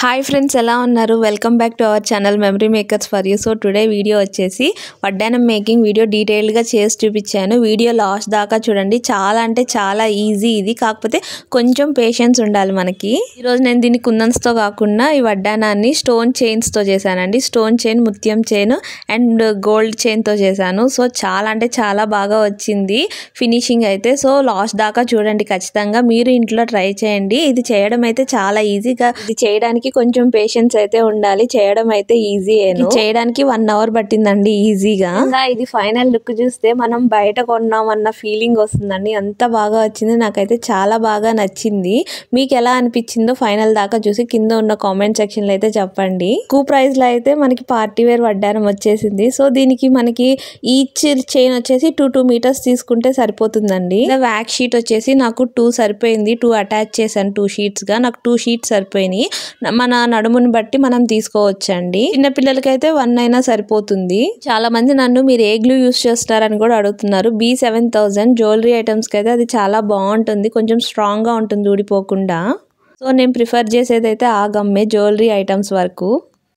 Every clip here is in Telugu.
హాయ్ ఫ్రెండ్స్, ఎలా ఉన్నారు? Welcome back to our channel memory makers for you. So today video వచ్చేసి వడ్డానం మేకింగ్ వీడియో డీటెయిల్గా చేసి చూపించాను. వీడియో లాస్ట్ దాకా చూడండి. చాలా అంటే చాలా ఈజీ ఇది, కాకపోతే కొంచెం పేషెన్స్ ఉండాలి మనకి. ఈరోజు నేను దీన్ని కుందన్స్తో కాకుండా ఈ వడ్డానాన్ని స్టోన్ చైన్స్తో చేశానండి. స్టోన్ చైన్, ముత్యం చైన్ అండ్ గోల్డ్ చైన్తో చేశాను. సో చాలా అంటే చాలా బాగా వచ్చింది ఫినిషింగ్ అయితే. సో లాస్ట్ దాకా చూడండి ఖచ్చితంగా. మీరు ఇంట్లో ట్రై చేయండి. ఇది చేయడం అయితే చాలా ఈజీగా, ఇది చేయడానికి కొంచెం పేషెన్స్ అయితే ఉండాలి. చేయడం అయితే ఈజీ, చేయడానికి 1 అవర్ పట్టిందండి ఈజీగా. ఇది ఫైనల్ లుక్ చూస్తే మనం బయట కొన్నామన్న ఫీలింగ్ వస్తుందండి. అంత బాగా వచ్చింది, నాకైతే చాలా బాగా నచ్చింది. మీకు ఎలా అనిపించిందో ఫైనల్ దాకా చూసి కింద ఉన్న కామెంట్ సెక్షన్ లో అయితే చెప్పండి. ఎక్కువ ప్రైస్ లో అయితే మనకి పార్టీ వేర్ వడ్డానం వచ్చేసింది. సో దీనికి మనకి ఈచ్ చైన్ వచ్చేసి 2 మీటర్స్ తీసుకుంటే సరిపోతుందండి. వ్యాక్ షీట్ వచ్చేసి నాకు 2 సరిపోయింది. 2 అటాచ్ చేశాను 2 షీట్స్ గా. నాకు 2 షీట్స్ సరిపోయినాయి. మన నడుముని బట్టి మనం తీసుకోవచ్చండి. చిన్న పిల్లలకైతే 1 అయినా సరిపోతుంది. చాలా మంది నన్ను మీరు ఏ గ్లూ యూస్ చేస్తారని కూడా అడుగుతున్నారు. B7000 జ్యువెలరీ ఐటమ్స్ కి అయితే అది చాలా బాగుంటుంది, కొంచెం స్ట్రాంగ్ గా ఉంటుంది ఊడిపోకుండా. సో నేను ప్రిఫర్ చేసేది అయితే ఆ గమ్మే జ్యువెలరీ ఐటమ్స్ వరకు.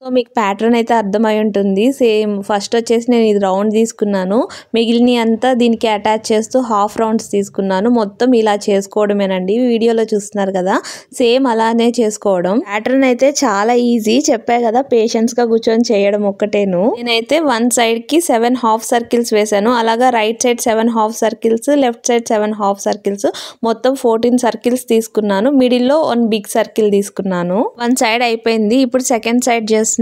సో మీకు ప్యాటర్న్ అయితే అర్థమై ఉంటుంది. సేమ్ ఫస్ట్ వచ్చేసి నేను ఇది రౌండ్ తీసుకున్నాను, మిగిలిన అంతా దీనికి అటాచ్ చేస్తూ హాఫ్ రౌండ్స్ తీసుకున్నాను. మొత్తం ఇలా చేసుకోవడమేనండి. వీడియోలో చూస్తున్నారు కదా, సేమ్ అలానే చేసుకోవడం. ప్యాటర్న్ అయితే చాలా ఈజీ, చెప్పా కదా, పేషెన్స్ గా కూర్చొని చేయడం ఒక్కటేను. నేనైతే 1 సైడ్ కి 7 హాఫ్ సర్కిల్స్ వేసాను. అలాగా right side 7 half circles, left side 7 half circles, మొత్తం 14 సర్కిల్స్ తీసుకున్నాను. మిడిల్ లో 1 బిగ్ సర్కిల్ తీసుకున్నాను. 1 సైడ్ అయిపోయింది. ఇప్పుడు సెకండ్ సైడ్ చేస్తున్నాను.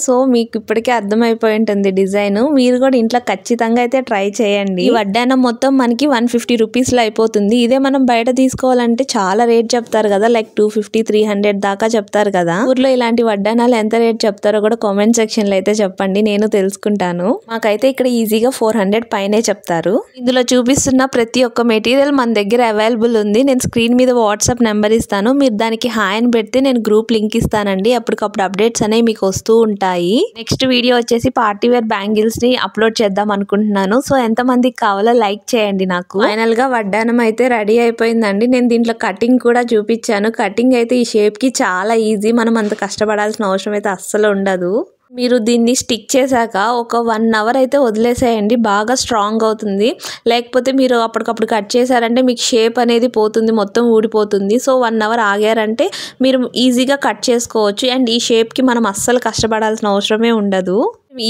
సో మీకు ఇప్పటికే అర్థమైపోయి ఉంటుంది డిజైన్. మీరు కూడా ఇంట్లో ఖచ్చితంగా అయితే ట్రై చేయండి. ఈ వడ్డానం మొత్తం మనకి 150 రూపీస్ లో అయిపోతుంది. ఇదే మనం బయట తీసుకోవాలంటే చాలా రేట్ చెప్తారు కదా, లైక్ 250, 300 దాకా చెప్తారు కదా. ఊర్లో ఇలాంటి వడ్డానాలు ఎంత రేట్ చెప్తారో కూడా కామెంట్ సెక్షన్ లో అయితే చెప్పండి, నేను తెలుసుకుంటాను. మాకైతే ఇక్కడ ఈజీగా 400 పైనే చెప్తారు. ఇందులో చూపిస్తున్న ప్రతి ఒక్క మెటీరియల్ మన దగ్గర అవైలబుల్ ఉంది. నేను స్క్రీన్ మీద వాట్సాప్ నెంబర్ ఇస్తాను, మీరు దానికి హాయ్ అని పెడితే నేను గ్రూప్ లింక్ ఇస్తానండి. అప్పటికప్పుడు అప్డేట్స్ అనేవి మీకు వస్తూ ఉంటాయి. నెక్స్ట్ వీడియో వచ్చేసి పార్టీ వేర్ బ్యాంగిల్స్ ని అప్లోడ్ చేద్దాం అనుకుంటున్నాను. సో ఎంత మందికి కావాలో లైక్ చేయండి. నాకు ఫైనల్ గా వడ్డానం అయితే రెడీ అయిపోయిందండి. నేను దీంట్లో కటింగ్ కూడా చూపించాను. కటింగ్ అయితే ఈ షేప్ కి చాలా ఈజీ, మనం అంత కష్టపడాల్సిన అవసరం అయితే అస్సలు ఉండదు. మీరు దీన్ని స్టిక్ చేశాక ఒక 1 అవర్ అయితే వదిలేసేయండి, బాగా స్ట్రాంగ్ అవుతుంది. లేకపోతే మీరు అప్పటికప్పుడు కట్ చేశారంటే మీకు షేప్ అనేది పోతుంది, మొత్తం ఊడిపోతుంది. సో 1 అవర్ ఆగారంటే మీరు ఈజీగా కట్ చేసుకోవచ్చు. అండ్ ఈ షేప్కి మనం అస్సలు కష్టపడాల్సిన అవసరమే ఉండదు,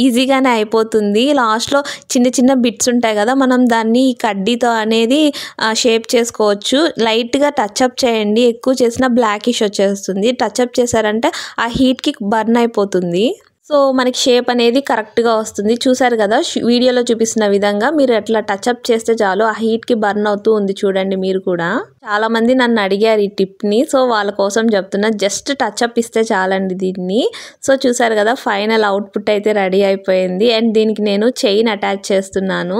ఈజీగానే అయిపోతుంది. లాస్ట్లో చిన్న చిన్న బిట్స్ ఉంటాయి కదా, మనం దాన్ని ఈ కడ్డీతో అనేది షేప్ చేసుకోవచ్చు. లైట్గా టచ్అప్ చేయండి, ఎక్కువ చేసినా బ్లాకిష్ వచ్చేస్తుంది. టచ్అప్ చేశారంటే ఆ హీట్కి బర్న్ అయిపోతుంది. సో మనకి షేప్ అనేది కరెక్ట్గా వస్తుంది. చూసారు కదా, వీడియోలో చూపిస్తున్న విధంగా మీరు అట్లా టచ్అప్ చేస్తే చాలు, ఆ హీట్కి బర్న్ అవుతూ ఉంది చూడండి. మీరు కూడా చాలా మంది నన్ను అడిగారు ఈ టిప్ని, సో వాళ్ళ కోసం చెప్తున్నా. జస్ట్ టచ్అప్ ఇస్తే చాలండి దీన్ని. సో చూసారు కదా, ఫైనల్ అవుట్పుట్ అయితే రెడీ అయిపోయింది. అండ్ దీనికి నేను చైన్ అటాచ్ చేస్తున్నాను.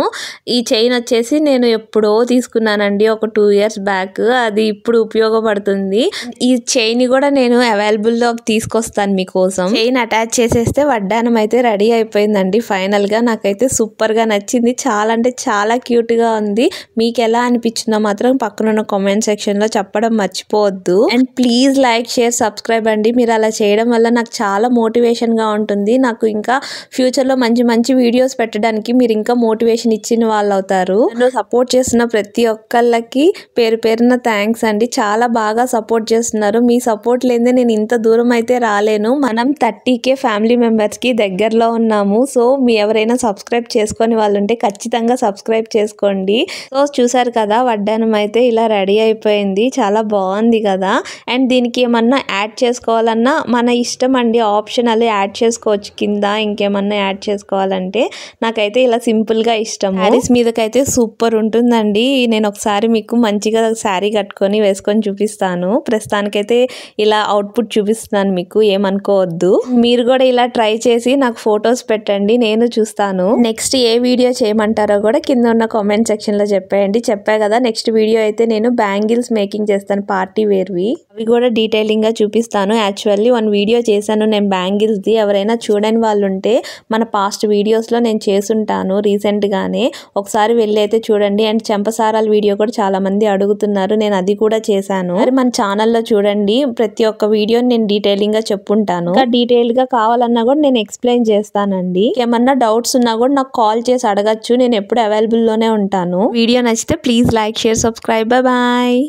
ఈ చైన్ వచ్చేసి నేను ఎప్పుడో తీసుకున్నానండి, ఒక 2 ఇయర్స్ బ్యాక్. అది ఇప్పుడు ఉపయోగపడుతుంది. ఈ చైన్ కూడా నేను అవైలబుల్లో తీసుకొస్తాను మీకోసం. చైన్ అటాచ్ చేసేస్తే వడ్డానం అయితే రెడీ అయిపోయిందండి. ఫైనల్ గా నాకైతే సూపర్ గా నచ్చింది. చాలా అంటే చాలా క్యూట్ గా ఉంది. మీకు ఎలా అనిపించిందో మాత్రం పక్కన ఉన్న కామెంట్ సెక్షన్ లో చెప్పడం మర్చిపోవద్దు. And please like, share, subscribe అండి. మీరు అలా చేయడం వల్ల నాకు చాలా మోటివేషన్ గా ఉంటుంది. నాకు ఇంకా ఫ్యూచర్ లో మంచి మంచి వీడియోస్ పెట్టడానికి మీరు ఇంకా మోటివేషన్ ఇచ్చిన వాళ్ళు అవుతారు. నన్ను సపోర్ట్ చేస్తున్న ప్రతి ఒక్కళ్ళకి పేరు పేరున థ్యాంక్స్ అండి. చాలా బాగా సపోర్ట్ చేస్తున్నారు. మీ సపోర్ట్ లేదే నేను ఇంత దూరం అయితే రాలేను. మనం 30K ఫ్యామిలీ మెంబర్స్ కి దగ్గరలో ఉన్నాము. సో మీ ఎవరైనా సబ్స్క్రైబ్ చేసుకొని వాళ్ళు ఉంటే ఖచ్చితంగా సబ్స్క్రైబ్ చేసుకోండి. సో చూసారు కదా, వడ్డానం అయితే ఇలా రెడీ అయిపోయింది. చాలా బాగుంది కదా. అండ్ దీనికి ఏమన్నా యాడ్ చేసుకోవాలన్నా మన ఇష్టం అండి, ఆప్షనల్ యాడ్ చేసుకోవచ్చు కింద. ఇంకేమన్నా యాడ్ చేసుకోవాలంటే నాకైతే ఇలా సింపుల్ గా ఇష్టం. శారీస్ మీదకైతే సూపర్ ఉంటుందండి. నేను ఒకసారి మీకు మంచిగా శారీ కట్టుకొని వేసుకొని చూపిస్తాను. ప్రస్తుతానికైతే ఇలా అవుట్పుట్ చూపిస్తున్నాను మీకు, ఏమనుకోవద్దు. మీరు కూడా ఇలా ట్రై చేసి నాకు ఫొటోస్ పెట్టండి, నేను చూస్తాను. నెక్స్ట్ ఏ వీడియో చేయమంటారో కూడా కింద ఉన్న కామెంట్ సెక్షన్ లో చెప్పేయండి. చెప్పా కదా నెక్స్ట్ వీడియో అయితే నేను బ్యాంగిల్స్ మేకింగ్ చేస్తాను, పార్టీ వేర్వి. అవి కూడా డీటెయిలింగ్ గా చూపిస్తాను. యాక్చువల్లీ 1 వీడియో చేశాను నేను బ్యాంగిల్స్ ది. ఎవరైనా చూడని వాళ్ళు ఉంటే మన పాస్ట్ వీడియోస్ లో నేను చేసుంటాను రీసెంట్ గానే, ఒకసారి వెళ్ళి అయితే చూడండి. అండ్ చెంపసారాల వీడియో కూడా చాలా మంది అడుగుతున్నారు, నేను అది కూడా చేశాను. మరి మన ఛానల్లో చూడండి, ప్రతి ఒక్క వీడియో నేను డీటెయిలింగ్ గా చెప్పుంటాను. ఇంకా డీటెయిల్ గా కావాలన్నా కూడా నేను ఎక్స్ప్లెయిన్ చేస్తానండి. ఏమన్నా డౌట్స్ ఉన్నా కూడా నాకు కాల్ చేసి అడగచ్చు, నేను ఎప్పుడు అవైలబుల్ లోనే ఉంటాను. వీడియో నచ్చితే please like, share, subscribe. Bye.